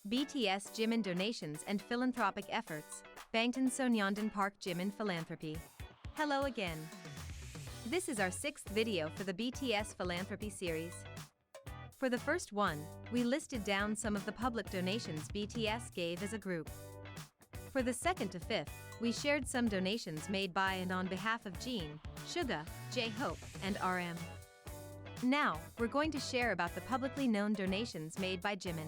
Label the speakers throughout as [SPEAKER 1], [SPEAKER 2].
[SPEAKER 1] BTS Jimin donations and philanthropic efforts, Bangtan Sonyeondan Park Jimin Philanthropy. Hello again. This is our 6th video for the BTS Philanthropy series. For the first one, we listed down some of the public donations BTS gave as a group. For the 2nd to 5th, we shared some donations made by and on behalf of Jin, Suga, J-Hope, and RM. Now, we're going to share about the publicly known donations made by Jimin.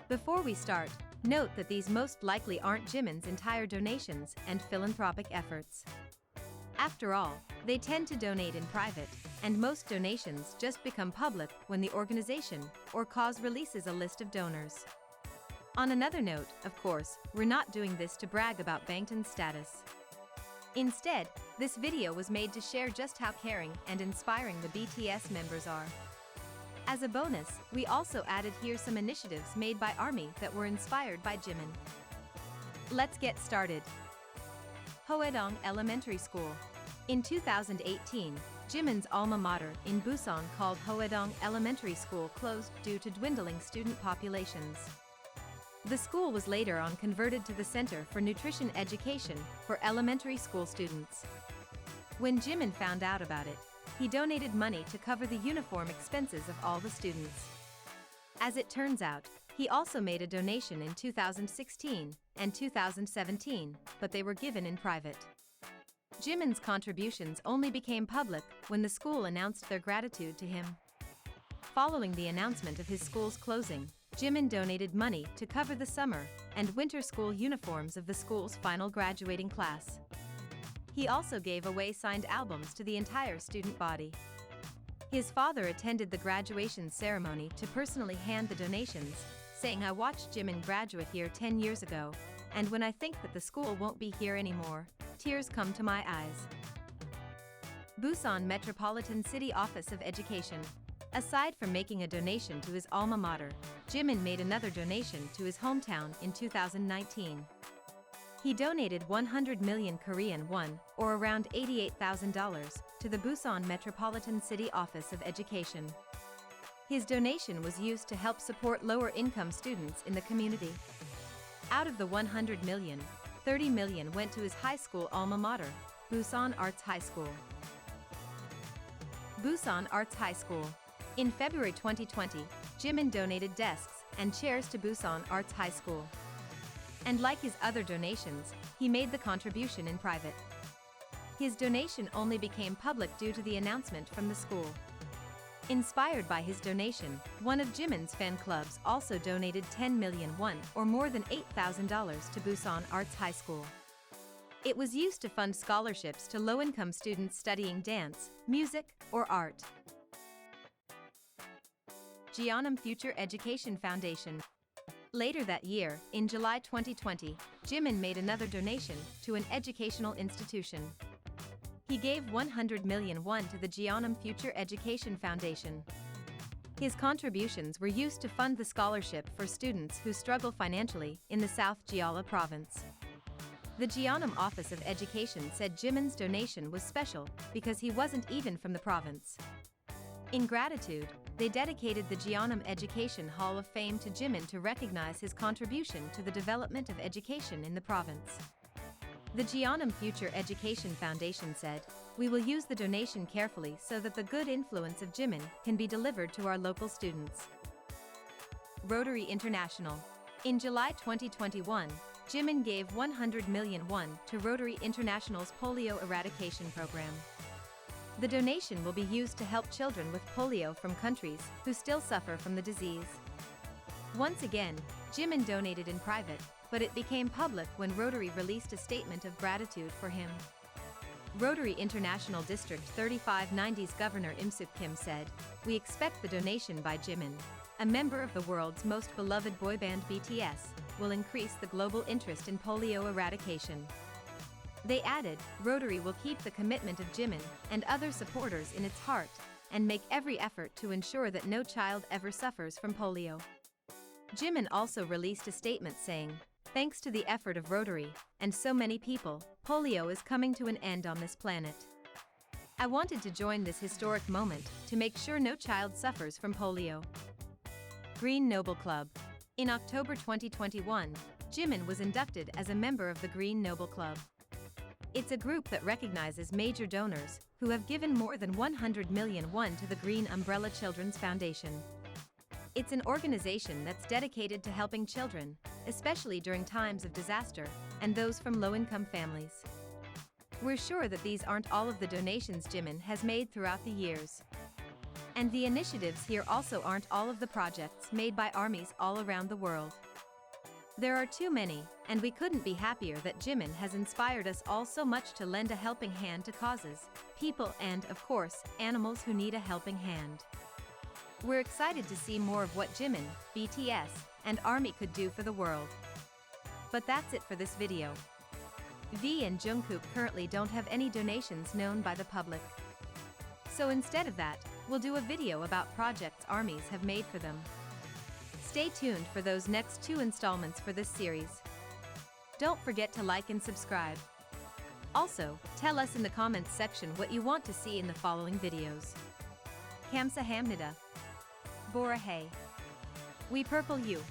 [SPEAKER 1] Before we start, note that these most likely aren't Jimin's entire donations and philanthropic efforts. After all, they tend to donate in private, and most donations just become public when the organization or cause releases a list of donors. On another note, of course, we're not doing this to brag about Bangtan's status. Instead, this video was made to share just how caring and inspiring the BTS members are. As a bonus, we also added here some initiatives made by ARMY that were inspired by Jimin. Let's get started. Hoedong Elementary School. In 2018, Jimin's alma mater in Busan called Hoedong Elementary School closed due to dwindling student populations. The school was later on converted to the Center for Nutrition Education for elementary school students. When Jimin found out about it, he donated money to cover the uniform expenses of all the students. As it turns out, he also made a donation in 2016 and 2017, but they were given in private. Jimin's contributions only became public when the school announced their gratitude to him. Following the announcement of his school's closing, Jimin donated money to cover the summer and winter school uniforms of the school's final graduating class. He also gave away signed albums to the entire student body. His father attended the graduation ceremony to personally hand the donations, saying, "I watched Jimin graduate here 10 years ago, and when I think that the school won't be here anymore, tears come to my eyes." Busan Metropolitan City Office of Education. Aside from making a donation to his alma mater, Jimin made another donation to his hometown in 2019. He donated 100 million Korean won, or around $88,000, to the Busan Metropolitan City Office of Education. His donation was used to help support lower-income students in the community. Out of the 100 million, 30 million went to his high school alma mater, Busan Arts High School. Busan Arts High School. In February 2020, Jimin donated desks and chairs to Busan Arts High School. And like his other donations, he made the contribution in private. His donation only became public due to the announcement from the school. Inspired by his donation, one of Jimin's fan clubs also donated 10 million won, or more than $8,000, to Busan Arts High School. It was used to fund scholarships to low-income students studying dance, music, or art. Jeonnam Future Education Foundation. Later that year, in July 2020, Jimin made another donation to an educational institution. He gave 100 million won to the Jeonnam Future Education Foundation. His contributions were used to fund the scholarship for students who struggle financially in the South Jeolla province. The Jeonnam Office of Education said Jimin's donation was special because he wasn't even from the province. In gratitude, they dedicated the Jeonnam Education Hall of Fame to Jimin to recognize his contribution to the development of education in the province. The Jeonnam Future Education Foundation said, "We will use the donation carefully so that the good influence of Jimin can be delivered to our local students." Rotary International. In July 2021, Jimin gave 100 million won to Rotary International's polio eradication program. The donation will be used to help children with polio from countries who still suffer from the disease. Once again, Jimin donated in private, but it became public when Rotary released a statement of gratitude for him. Rotary International District 3590's Governor Im-Suk Kim said, "We expect the donation by Jimin, a member of the world's most beloved boy band BTS, will increase the global interest in polio eradication." They added, "Rotary will keep the commitment of Jimin and other supporters in its heart and make every effort to ensure that no child ever suffers from polio." Jimin also released a statement saying, "Thanks to the effort of Rotary and so many people, polio is coming to an end on this planet. I wanted to join this historic moment to make sure no child suffers from polio." Green Nobel Club. In October 2021, Jimin was inducted as a member of the Green Noble Club. It's a group that recognizes major donors who have given more than 100 million won to the Green Umbrella Children's Foundation. It's an organization that's dedicated to helping children, especially during times of disaster, and those from low-income families. We're sure that these aren't all of the donations Jimin has made throughout the years. And the initiatives here also aren't all of the projects made by armies all around the world. There are too many, and we couldn't be happier that Jimin has inspired us all so much to lend a helping hand to causes, people and, of course, animals who need a helping hand. We're excited to see more of what Jimin, BTS, and ARMY could do for the world. But that's it for this video. V and Jungkook currently don't have any donations known by the public. So instead of that, we'll do a video about projects armies have made for them. Stay tuned for those next 2 installments for this series. Don't forget to like and subscribe. Also, tell us in the comments section what you want to see in the following videos. Kamsahamnida. Borahae. We purple you.